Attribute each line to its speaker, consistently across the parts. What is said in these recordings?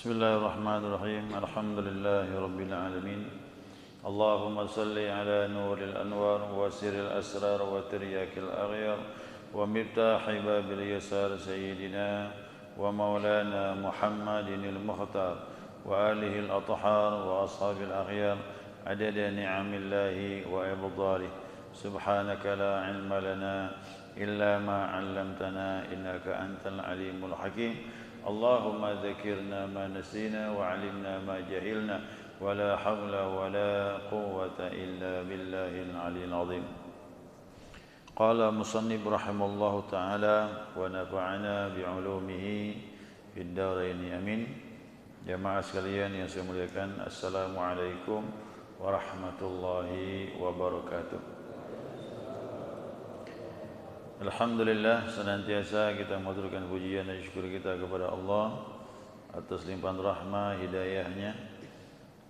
Speaker 1: Bismillahirrahmanirrahim. Alhamdulillahi rabbil alamin. Allahumma salli ala nuril anwar wa sirril asrar wa tiryakil aghyar wa miftahi babil yasar sayyidina wa maulana Muhammadinil mukhtar wa alihi al-athhar wa ashabil aghyar adada ni'amillahi wa ibdalih. Subhanaka la ilma lana illa ma 'allamtana innaka antal alimul hakim. Allahumma dzakirna ma nasina wa 'allimna ma jahilna wa la haula wa la quwwata illa billahil 'aliyyil 'azim. Qala musannif rahimallahu ta'ala wa nafa'ana bi'ulumihi fid dharain amin. Jamaah sekalian yang saya muliakan, assalamualaikum warahmatullahi wabarakatuh. Alhamdulillah, senantiasa kita mengaturkan pujian dan syukur kita kepada Allah atas limpahan rahmah hidayahnya.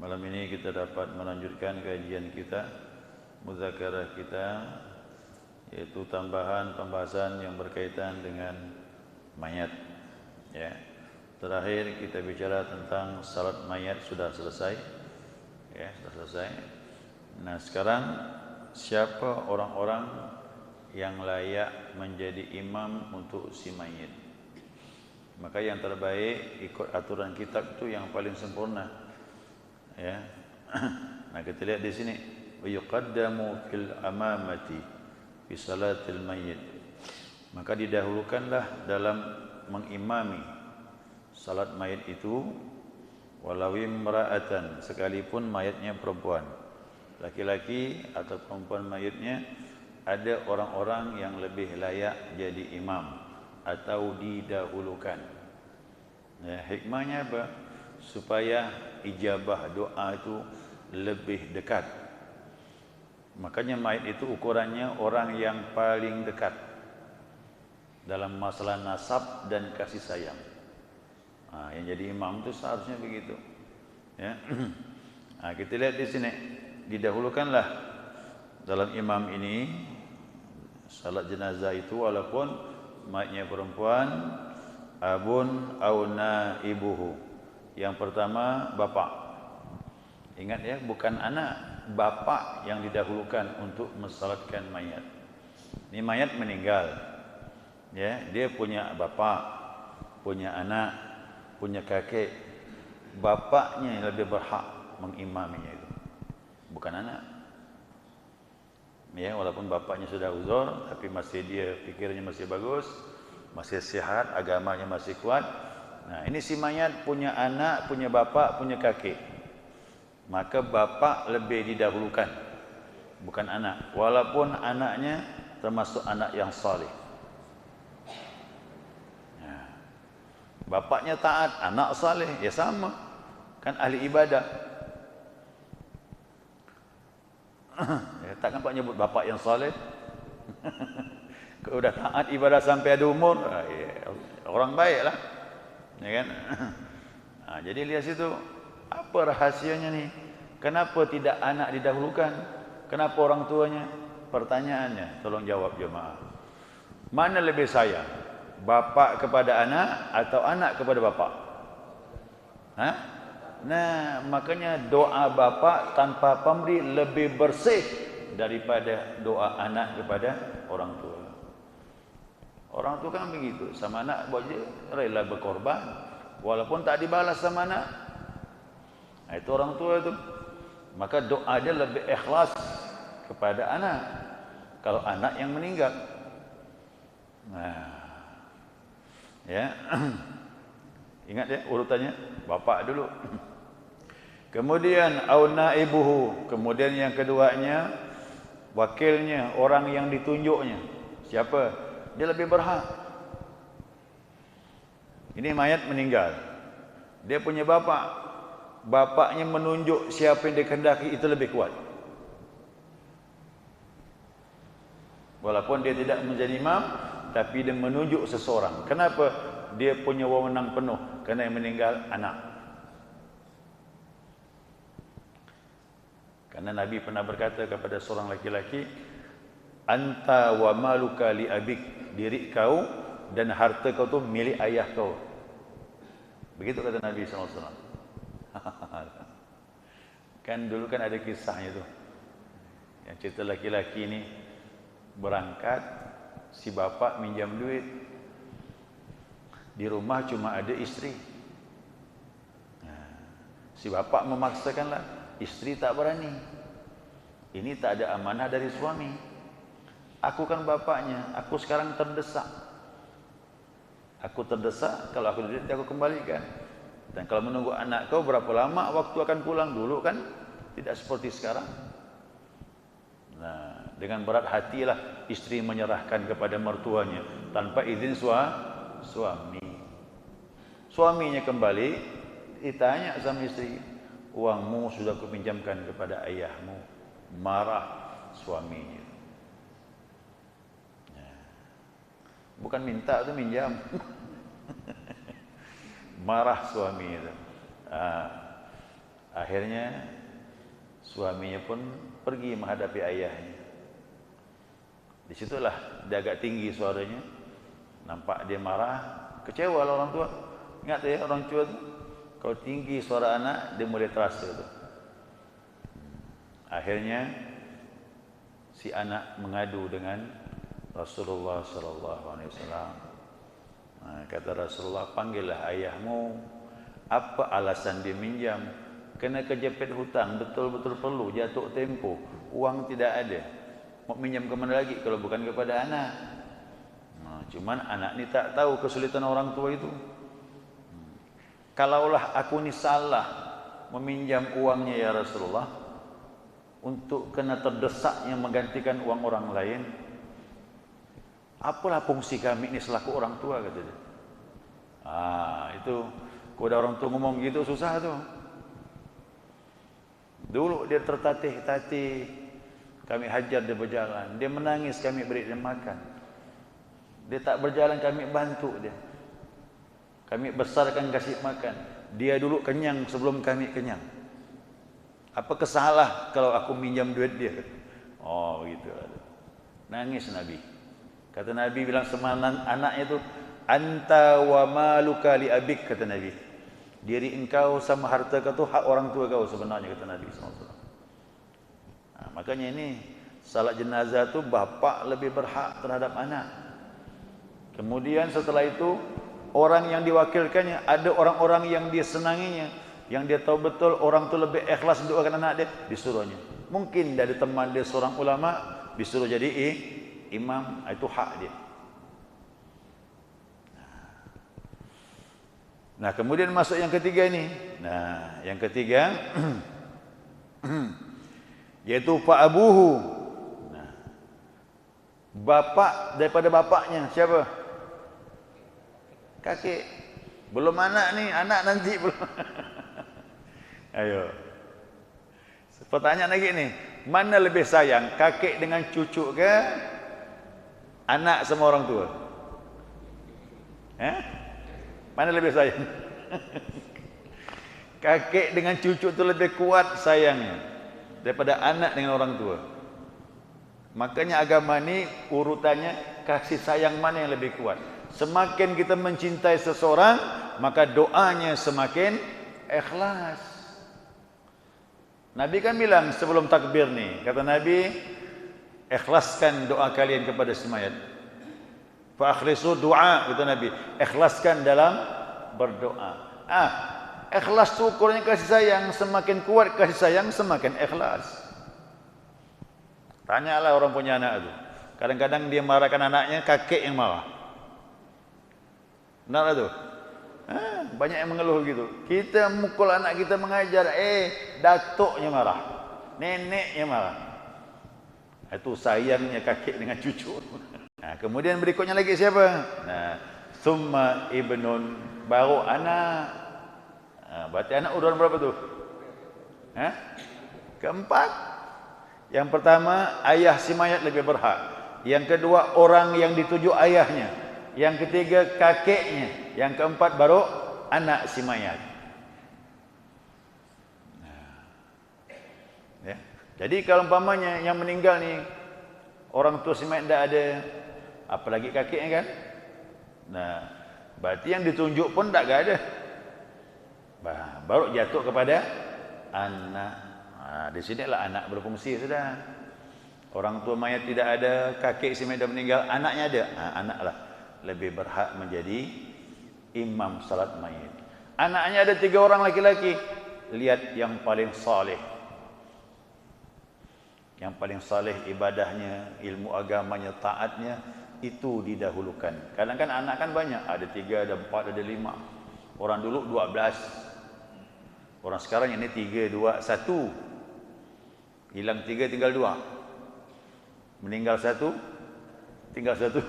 Speaker 1: Malam ini kita dapat melanjutkan kajian kita, muzakarah kita, yaitu tambahan pembahasan yang berkaitan dengan mayat. Ya. Terakhir kita bicara tentang salat mayat sudah selesai. Ya, sudah selesai. Nah, sekarang siapa orang-orang yang layak menjadi imam untuk si mayit? Maka yang terbaik ikut aturan kitab itu yang paling sempurna. Ya. Nah, kita lihat di sini, wa yuqaddamu fil amamati fi salatil mayyit. Maka didahulukanlah dalam mengimami salat mayit itu walau imra'atan, sekalipun mayatnya perempuan. Laki-laki atau perempuan mayitnya, ada orang-orang yang lebih layak jadi imam atau didahulukan. Ya, hikmahnya apa? Supaya ijabah doa itu lebih dekat. Makanya mayit itu ukurannya orang yang paling dekat dalam masalah nasab dan kasih sayang. Nah, yang jadi imam itu seharusnya begitu. Ya. Nah, kita lihat di sini, didahulukanlah dalam imam ini salat jenazah itu walaupun mayatnya perempuan, abun au naibuhu. Yang pertama bapak. Ingat ya, bukan anak, bapak yang didahulukan untuk mensalatkan mayat. Ini mayat meninggal. Ya, dia punya bapak, punya anak, punya kakek. Bapaknya yang lebih berhak mengimaminya itu. Bukan anak. Ya, walaupun bapaknya sudah uzur, tapi masih dia pikirnya masih bagus, masih sehat, agamanya masih kuat. Nah, ini si mayat punya anak, punya bapak, punya kakek. Maka bapak lebih didahulukan, bukan anak. Walaupun anaknya termasuk anak yang saleh. Nah, bapaknya taat, anak saleh, ya sama. Kan ahli ibadah. Ya, takkan Pak nyebut bapak yang saleh. Kalau udah taat ibadah sampai ada umur, ya, orang baik lah. Ya kan? Nah, jadi lihat situ, apa rahasianya nih? Kenapa tidak anak didahulukan? Kenapa orang tuanya? Pertanyaannya, tolong jawab jemaah. Mana lebih sayang? Bapak kepada anak atau anak kepada bapak? Hah? Nah, makanya doa bapa tanpa pemberi lebih bersih daripada doa anak kepada orang tua. Orang tua kan begitu, sama anak buat dia rela berkorban walaupun tak dibalas sama anak. Nah, itu orang tua itu. Maka doa dia lebih ikhlas kepada anak kalau anak yang meninggal. Nah, ya. Ingat ya urutannya, bapak dulu. Kemudian au naibuhu, kemudian yang keduanya wakilnya, orang yang ditunjuknya. Siapa? Dia lebih berhak. Ini mayat meninggal. Dia punya bapak. Bapaknya menunjuk siapa yang dikehendaki, itu lebih kuat. Walaupun dia tidak menjadi imam, tapi dia menunjuk seseorang. Kenapa? Dia punya wewenang penuh, kerana yang meninggal anak. Karena Nabi pernah berkata kepada seorang laki-laki, anta wa maluka li abik, diri kau dan harta kau tu milik ayah kau. Begitu kata Nabi SAW. Kan dulu kan ada kisahnya tuh. Yang cerita laki-laki ini berangkat, si bapak minjam duit. Di rumah cuma ada istri. Si bapak memaksakanlah, istri tak berani. Ini tak ada amanah dari suami. Aku kan bapaknya, aku sekarang terdesak. Aku terdesak, kalau aku duit aku kembalikan. Dan kalau menunggu anak kau berapa lama waktu akan pulang, dulu kan tidak seperti sekarang. Nah, dengan berat hatilah istri menyerahkan kepada mertuanya tanpa izin suami. Suaminya kembali, ditanya sama istri, uangmu sudah kupinjamkan kepada ayahmu. Marah suaminya. Bukan minta, itu minjam. Marah suami itu. Akhirnya suaminya pun pergi menghadapi ayahnya. Disitulah dia agak tinggi suaranya. Nampak dia marah, kecewa lah orang tua. Ingat ya orang tua tu, kalau tinggi suara anak, dia mulai terasa tu. Akhirnya si anak mengadu dengan Rasulullah sallallahu alaihi wasallam. Kata Rasulullah, panggillah ayahmu. Apa alasan dia minjam? Kena kejepit hutang, betul-betul perlu, jatuh tempo, uang tidak ada. Mau minjam ke mana lagi kalau bukan kepada anak? Cuman anak ni tak tahu kesulitan orang tua itu. Kalaulah aku ni salah meminjam uangnya ya Rasulullah, untuk kena terdesak yang menggantikan uang orang lain, apalah fungsi kami ini selaku orang tua, kata dia. Itu kalau ada orang tua ngomong gitu susah tu. Dulu dia tertatih-tatih, kami hajar dia berjalan, dia menangis kami beri dia makan. Dia tak berjalan kami bantu dia. Kami besarkan kasih makan. Dia dulu kenyang sebelum kami kenyang. Apa kesalah kalau aku minjam duit dia? Oh gitu. Nangis Nabi. Kata Nabi bilang sama anaknya itu, anta wa maluka li abik, kata Nabi. Diri engkau sama harta kau tu hak orang tua kau sebenarnya, kata Nabi SAW. Makanya ini salat jenazah tu bapa lebih berhak terhadap anak. Kemudian setelah itu orang yang diwakilkannya, ada orang-orang yang dia senanginya, yang dia tahu betul orang tu lebih ikhlas mendoakan anak dia, disuruhnya. Mungkin dari teman dia seorang ulama, disuruh jadi imam, itu hak dia. Nah, kemudian masuk yang ketiga ini. Nah, yang ketiga yaitu Pak Abuhu. Nah, bapak daripada bapaknya siapa? Kakek. Belum anak nih, anak nanti belum. Ayo. Pertanyaan lagi nih, mana lebih sayang, kakek dengan cucu ke anak sama orang tua? Mana lebih sayang? Kakek dengan cucu itu lebih kuat sayangnya daripada anak dengan orang tua. Makanya agama ini urutannya kasih sayang mana yang lebih kuat. Semakin kita mencintai seseorang, maka doanya semakin ikhlas. Nabi kan bilang sebelum takbir nih, kata Nabi, ikhlaskan doa kalian kepada si mayat. Fa akhlisu doa, kata Nabi, ikhlaskan dalam berdoa. Ikhlas tu ukurnya kasih sayang, semakin kuat kasih sayang semakin ikhlas. Tanyalah orang punya anak tu. Kadang-kadang dia marahkan anaknya, kakek yang marah. Benar tu? Banyak yang mengeluh gitu. Kita mukul anak kita mengajar, datuknya marah, neneknya marah. Itu sayangnya kakek dengan cucu. Kemudian berikutnya lagi siapa? Summa ibnun, baru anak. Berarti anak urutan berapa tu? Keempat. Yang pertama, ayah si mayat lebih berhak. Yang kedua, orang yang dituju ayahnya. Yang ketiga, kakeknya. Yang keempat, baru anak si mayat. Ya. Jadi kalau umpamanya yang meninggal ni orang tua si mayat tidak ada, apalagi kakeknya kan. Berarti yang ditunjuk pun tak ada. Baru jatuh kepada anak. Di sinilah anak berfungsi sudah. Orang tua mayat tidak ada, kakek si mayat dah meninggal, anaknya ada. Anaklah lebih berhak menjadi imam salat mayit. Anaknya ada 3 orang laki-laki. Lihat yang paling saleh. Yang paling saleh ibadahnya, ilmu agamanya, taatnya, itu didahulukan. Kadang kan anak kan banyak, ada 3, ada 4, ada 5. Orang dulu 12. Orang sekarang ini 3, 2, 1. Hilang 3, tinggal 2. Meninggal 1, tinggal 1.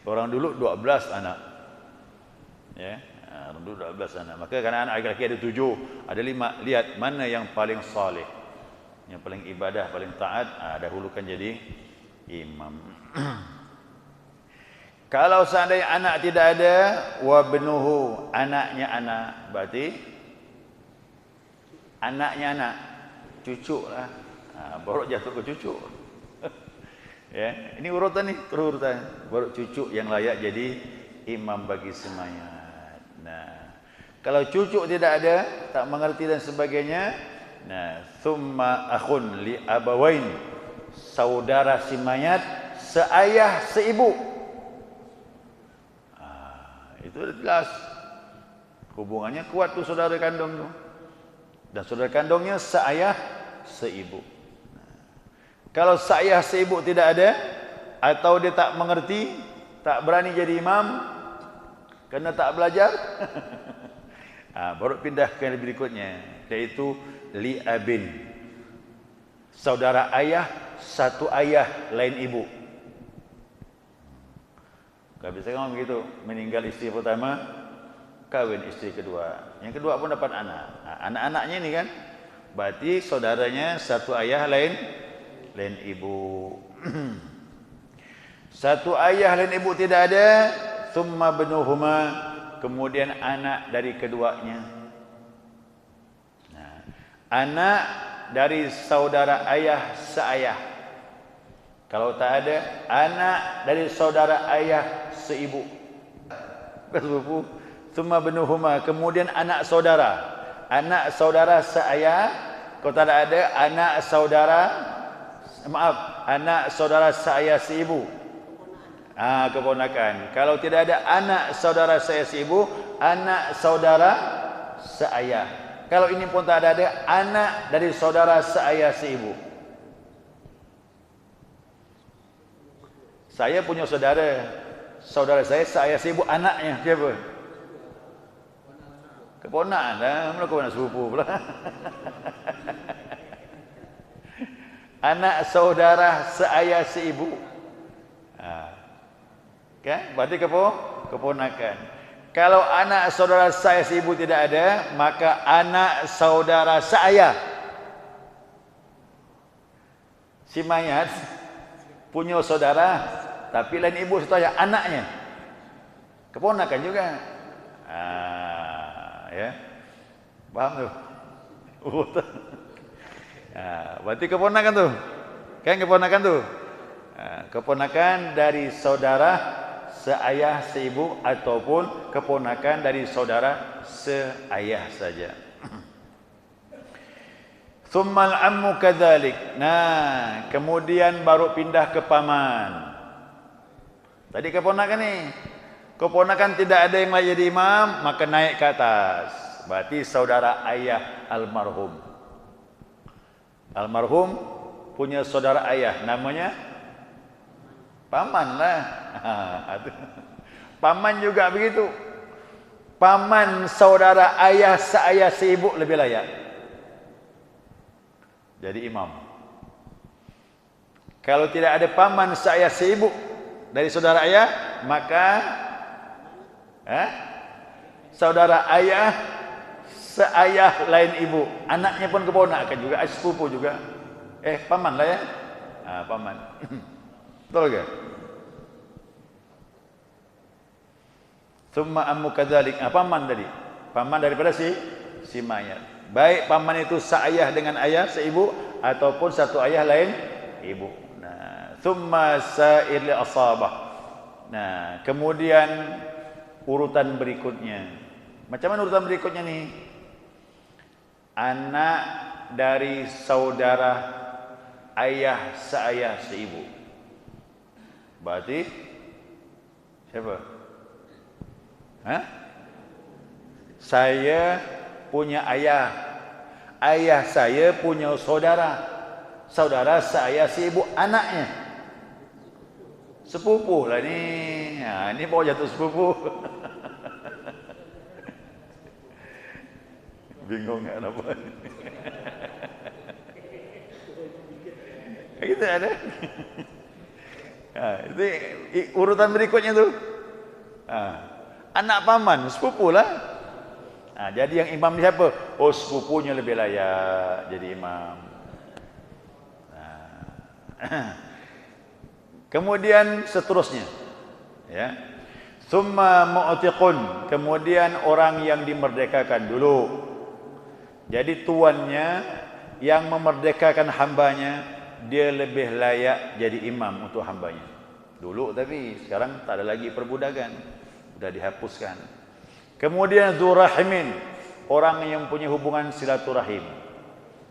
Speaker 1: Orang dulu 12 anak. Ya, orang dulu 12 anak. Maka karena anak laki-laki ada 7, ada 5. Lihat mana yang paling saleh, yang paling ibadah, paling taat, dahulukan jadi imam. Kalau seandainya anak tidak ada, wa benuhu, anaknya anak, berarti anaknya anak, cucu lah. Baru jatuh ke cucu. Ya, ini urutan nih, terus urutan. Baru cucu yang layak jadi imam bagi semayat. Nah, kalau cucu tidak ada, tak mengerti dan sebagainya, nah, thumma akhun li abawain, saudara si mayat seayah seibu. Itu jelas hubungannya kuat tuh saudara kandung tuh. Dan saudara kandungnya seayah seibu. Kalau seayah seibu tidak ada, atau dia tak mengerti, tak berani jadi imam kerana tak belajar, baru pindah ke yang berikutnya, yaitu li abin, saudara ayah, satu ayah lain ibu. Kalau biasanya orang begitu, meninggal istri pertama, kahwin istri kedua, yang kedua pun dapat anak. Anak-anaknya ini kan, berarti saudaranya satu ayah lain ibu. Satu ayah lain ibu tidak ada, thumma benuhuma, kemudian anak dari keduanya. Nah, anak dari saudara ayah seayah. Kalau tak ada, anak dari saudara ayah seibu. Sepupu, thumma benuhuma, kemudian anak saudara. Anak saudara seayah. Kalau tak ada, anak saudara, anak saudara seayah seibu. Keponakan. Kalau tidak ada anak saudara seayah seibu, anak saudara seayah. Kalau ini pun tak ada, anak dari saudara seayah seibu. Saya punya saudara saya seayah seibu, anaknya siapa? Keponakan lah, mana keponakan sepupu pula. Anak saudara seayah seibu. Kan? Berarti keponakan. Kalau anak saudara seayah seibu tidak ada, maka anak saudara seayah si mayat punya saudara, tapi lain ibu satu ayah, anaknya keponakan juga. Ya, paham tu? Berarti keponakan tu, kan keponakan tu, keponakan dari saudara seayah seibu ataupun keponakan dari saudara seayah saja. Tsummal ammu kadzalik. Nah, kemudian baru pindah ke paman. Tadi keponakan ni. Keponakan tidak ada yang lain jadi imam, maka naik ke atas. Berarti saudara ayah almarhum. Almarhum punya saudara ayah, namanya paman lah. Paman juga begitu. Paman saudara ayah seayah seibu lebih layak jadi imam. Kalau tidak ada paman seayah seibu dari saudara ayah, maka saudara ayah seayah lain ibu, anaknya pun keponakan juga, sepupu juga. Paman lah ya. Paman. Betul ke? Tsumma ammu kadzalik. Paman tadi. Paman daripada si mayat. Baik paman itu seayah dengan ayah seibu ataupun satu ayah lain ibu. Nah, tsumma sa'ir li asabah. Nah, kemudian urutan berikutnya Macam mana urutan berikutnya nih? Anak dari saudara ayah seayah seibu. Berarti siapa? Hah? Saya punya ayah. Ayah saya punya saudara. Saudara saya seibu, anaknya. Sepupu lah ni. Ha, ni bawa jatuh sepupu. Bingung kan apa? Kita ada. Ha, itu urutan berikutnya tu. Ha, anak paman, sepupu lah. Ha, jadi yang imam ni siapa? Oh, sepupunya lebih layak jadi imam. Ha. Kemudian seterusnya, ya. Tsumma mu'tiqun, kemudian orang yang dimerdekakan dulu. Jadi tuannya yang memerdekakan hambanya, dia lebih layak jadi imam untuk hambanya. Dulu tapi sekarang tak ada lagi perbudakan, sudah dihapuskan. Kemudian dzurahimin, orang yang punya hubungan silaturahim.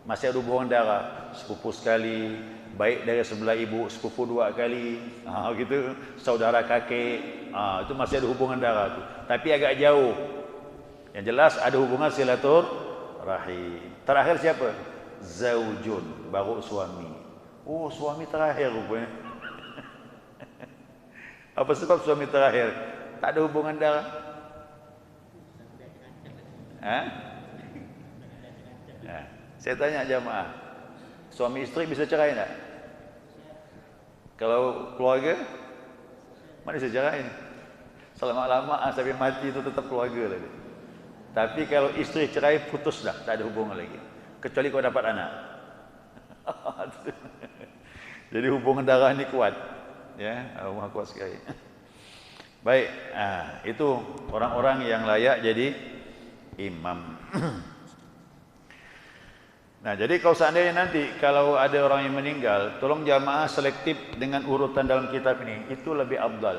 Speaker 1: Masih ada hubungan darah, sepupu sekali, baik dari sebelah ibu, sepupu 2 kali, gitu, saudara kakek, itu masih ada hubungan darah tu. Tapi agak jauh. Yang jelas ada hubungan silaturahim. Terakhir siapa? Zaujun, baru suami. Oh, suami terakhir rupanya. Apa sebab suami terakhir? Tak ada hubungan darah. Saya tanya jamaah, suami isteri bisa cerai tak? Kalau keluarga, mana bisa cerai? Selama-lama sampai mati itu tetap keluarga lagi. Tapi kalau isteri cerai, putus dah, tak ada hubungan lagi. Kecuali kau dapat anak. Jadi hubungan darah ni kuat, ya, Allah kuat sekali. Baik, itu orang-orang yang layak jadi imam. Nah, jadi kalau seandainya nanti kalau ada orang yang meninggal, tolong jamaah selektif dengan urutan dalam kitab ini, itu lebih afdal.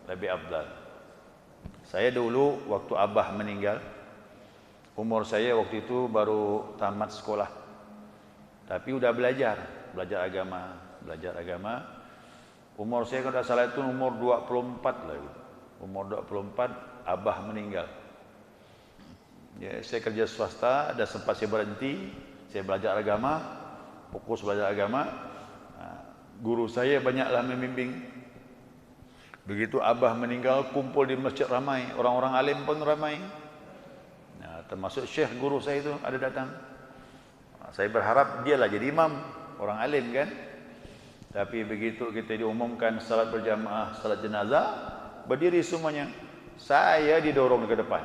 Speaker 1: Lebih afdal. Saya dulu waktu abah meninggal, umur saya waktu itu baru tamat sekolah. Tapi udah belajar agama. Umur saya kalau tak salah itu umur 24 lagi. Umur 24 abah meninggal. Ya, saya kerja swasta, ada sempat saya berhenti, saya belajar agama, fokus belajar agama. Guru saya banyaklah membimbing. Begitu abah meninggal, kumpul di masjid ramai, orang-orang alim pun ramai. Nah, termasuk syekh guru saya itu ada datang. Saya berharap dialah jadi imam, orang alim kan. Tapi begitu kita diumumkan salat berjamaah, salat jenazah, berdiri semuanya. Saya didorong ke depan.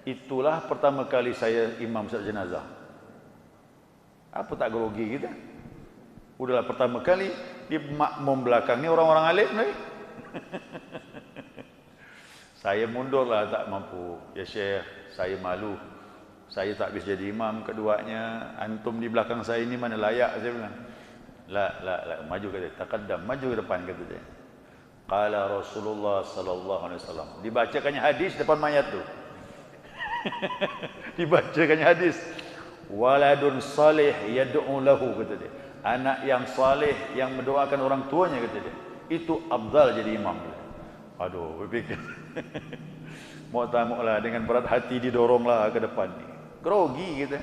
Speaker 1: Itulah pertama kali saya imam salat jenazah. Apa tak grogi kita? Udahlah pertama kali di makmum belakang ni orang-orang alim lagi. Saya mundurlah, tak mampu. Ya Syekh, saya malu. Saya tak bisa jadi imam keduanya. Antum di belakang saya ini mana layak, saya bilang. La, maju kata, taqaddam, maju ke depan kata dia. Qala Rasulullah sallallahu alaihi wasallam. Dibacakannya hadis depan mayat tu. Dibacakannya hadis. Waladun salih yad'u lahu kata dia. Anak yang saleh yang mendoakan orang tuanya kata dia. Itu afdal jadi imam. Aduh, berfikir. Mau tak mau lah, dengan berat hati didoronglah ke depan ni. Grogi kita.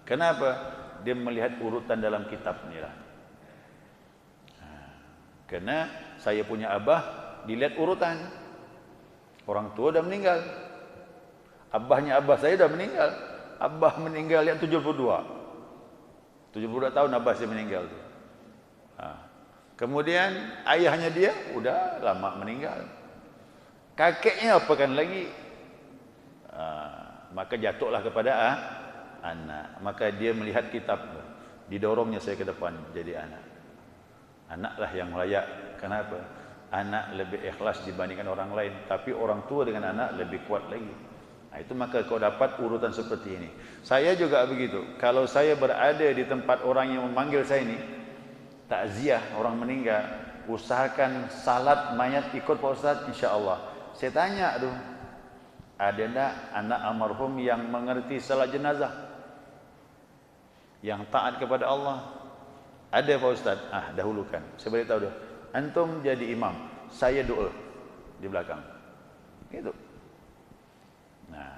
Speaker 1: Kenapa? Dia melihat urutan dalam kitab ni lah. Kerana saya punya abah dilihat urutan. Orang tua dah meninggal. Abahnya abah saya dah meninggal. Abah meninggal yang 72. 72 tahun abah saya meninggal. Kemudian ayahnya dia udah lama meninggal. Kakeknya apakan lagi? Maka jatuhlah kepada anak. Maka dia melihat kitab, didorongnya saya ke depan jadi anak. Anaklah yang layak. Kenapa? Anak lebih ikhlas dibandingkan orang lain. Tapi orang tua dengan anak lebih kuat lagi. Itu maka kau dapat urutan seperti ini. Saya juga begitu. Kalau saya berada di tempat orang yang memanggil saya ini, takziah orang meninggal, usahakan salat mayat ikut Pak Ustaz, insya-Allah. Saya tanya tuh, ada enggak anak almarhum yang mengerti salat jenazah? Yang taat kepada Allah? Ada Pak Ustaz. Dahulukan. Saya beritahu dah. Antum jadi imam, saya doa di belakang. Gitu. Nah,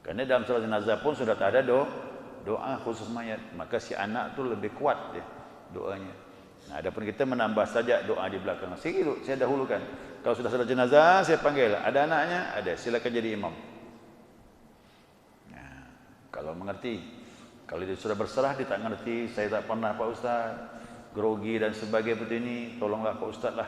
Speaker 1: karena dalam salat jenazah pun sudah tak ada doa khusus mayat, maka si anak tu lebih kuat dia doanya. Nah, adapun kita menambah saja doa di belakang. Segitu, saya dahulukan. Kalau sudah salat jenazah, saya panggil. Ada anaknya? Ada. Silakan jadi imam. Nah, kalau mengerti. Kalau dia sudah berserah, dia tak mengerti. Saya tak pernah Pak Ustaz, grogi dan sebagainya seperti ini. Tolonglah Pak Ustaz lah,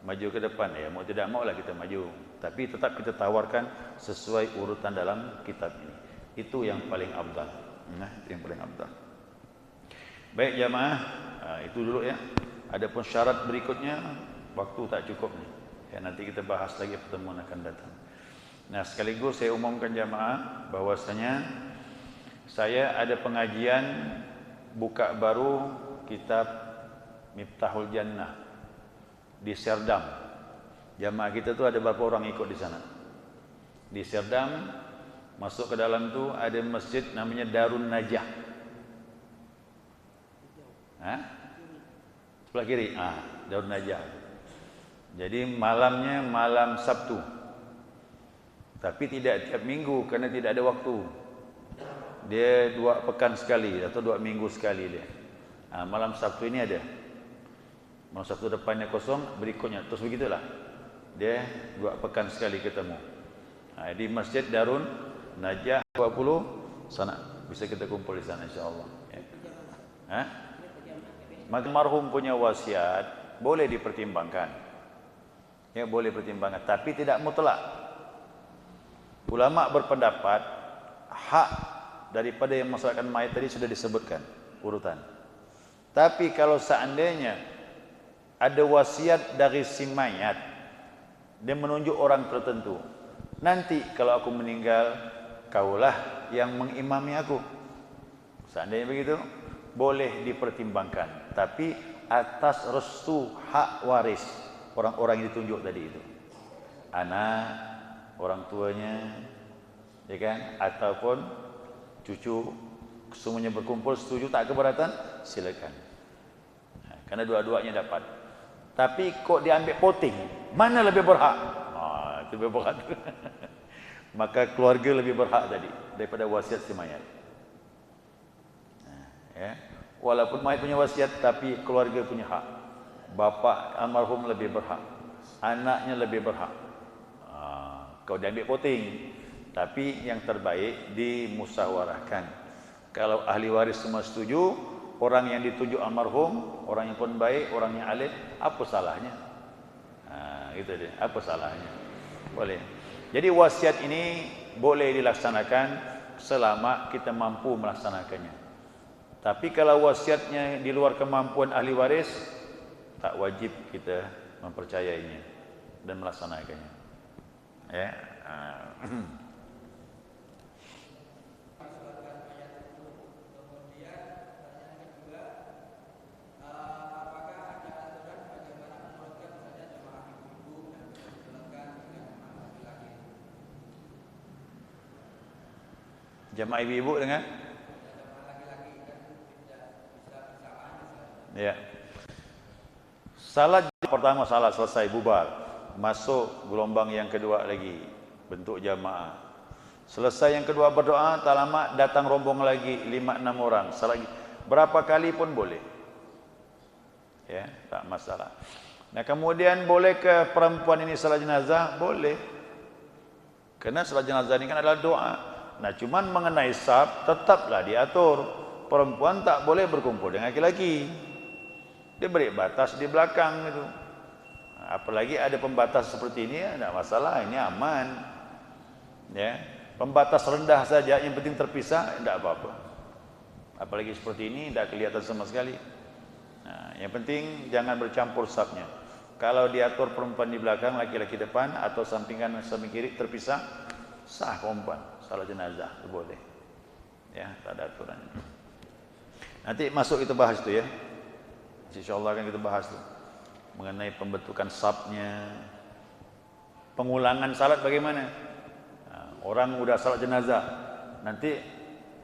Speaker 1: maju ke depan. Ya, mau tidak mau lah kita maju. Tapi tetap kita tawarkan sesuai urutan dalam kitab ini. Itu yang paling afdal. Nah, itu yang paling afdal. Baik jamaah, itu dulu ya. Adapun syarat berikutnya, waktu tak cukup nih. Ya, nanti kita bahas lagi pertemuan akan datang. Nah, sekaligus saya umumkan jamaah bahwasanya saya ada pengajian buka baru kitab Miftahul Jannah di Serdam. Jamaah kita tu ada berapa orang ikut di sana? Di Serdam, masuk ke dalam tu ada masjid namanya Darun Najah. Sebelah kiri. Darun Najah. Jadi malamnya malam Sabtu. Tapi tidak tiap minggu kerana tidak ada waktu. Dia 2 pekan sekali atau 2 minggu sekali dia. Malam Sabtu ini ada. Malam Sabtu depannya kosong, berikutnya terus begitulah. Dia 2 pekan sekali ketemu. Di Masjid Darun Najah 20 sana. Bisa kita kumpul di sana insya-Allah. Ya. Maka marhum punya wasiat boleh dipertimbangkan. Ya, boleh pertimbangkan, tapi tidak mutlak. Ulama berpendapat hak daripada yang masyarakat mayat tadi sudah disebutkan urutan. Tapi kalau seandainya ada wasiat dari si mayat, dia menunjuk orang tertentu, nanti kalau aku meninggal, kaulah yang mengimami aku. Seandainya begitu, boleh dipertimbangkan, tapi atas restu hak waris orang-orang yang ditunjuk tadi itu, anak, orang tuanya, ya kan, ataupun cucu, semuanya berkumpul setuju tak keberatan, silakan. Karena dua-duanya dapat. Tapi kok diambil voting, mana lebih berhak? Itu lebih berhak. Maka keluarga lebih berhak tadi daripada wasiat si mayat. Ya. Walaupun mayat punya wasiat, tapi keluarga punya hak. Bapa almarhum lebih berhak, anaknya lebih berhak. Kau diambil voting. Tapi yang terbaik dimusyawarahkan. Kalau ahli waris semua setuju, orang yang ditunjuk almarhum, orang yang pun baik, orang yang alim, apa salahnya? Itu dia, apa salahnya? Boleh. Jadi wasiat ini boleh dilaksanakan selama kita mampu melaksanakannya. Tapi kalau wasiatnya di luar kemampuan ahli waris, tak wajib kita mempercayainya dan melaksanakannya. Ya. Jamaah ibu-ibu dengan ya. Salat pertama salat selesai bubar, masuk gelombang yang kedua lagi bentuk jamaah. Selesai yang kedua berdoa, tak lama datang rombong lagi 5-6 orang. Salat berapa kali pun boleh. Ya, tak masalah. Nah, kemudian boleh ke perempuan ini salat jenazah? Boleh. Karena salat jenazah ini kan adalah doa. Nah, cuman mengenai saf tetaplah diatur. Perempuan tak boleh berkumpul dengan laki-laki. Dia beri batas di belakang itu. Apalagi ada pembatas seperti ini, tidak masalah, ini aman. Ya, pembatas rendah saja, yang penting terpisah, tidak apa-apa. Apalagi seperti ini, tidak kelihatan sama sekali. Nah, yang penting jangan bercampur safnya. Kalau diatur perempuan di belakang, laki-laki depan, atau sampingan samping kiri terpisah, sah perempuan salat jenazah itu boleh. Ya, tak ada aturan. Nanti masuk kita bahas itu ya. InsyaAllah akan kita bahas itu. mengenai pembentukan safnya, pengulangan salat bagaimana. Orang udah salat jenazah, nanti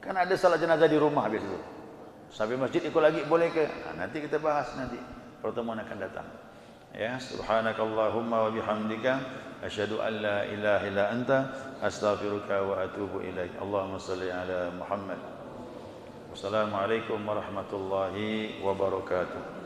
Speaker 1: kan ada salat jenazah di rumah biasa tu. Sampai masjid ikut lagi boleh ke? Nanti kita bahas nanti pertemuan akan datang. Ya, subhanakallahumma wa bihamdika asyhadu an la ilaha illa anta astaghfiruka wa atubu ilaik. Allahumma shalli ala Muhammad. Wassalamualaikum warahmatullahi wabarakatuh.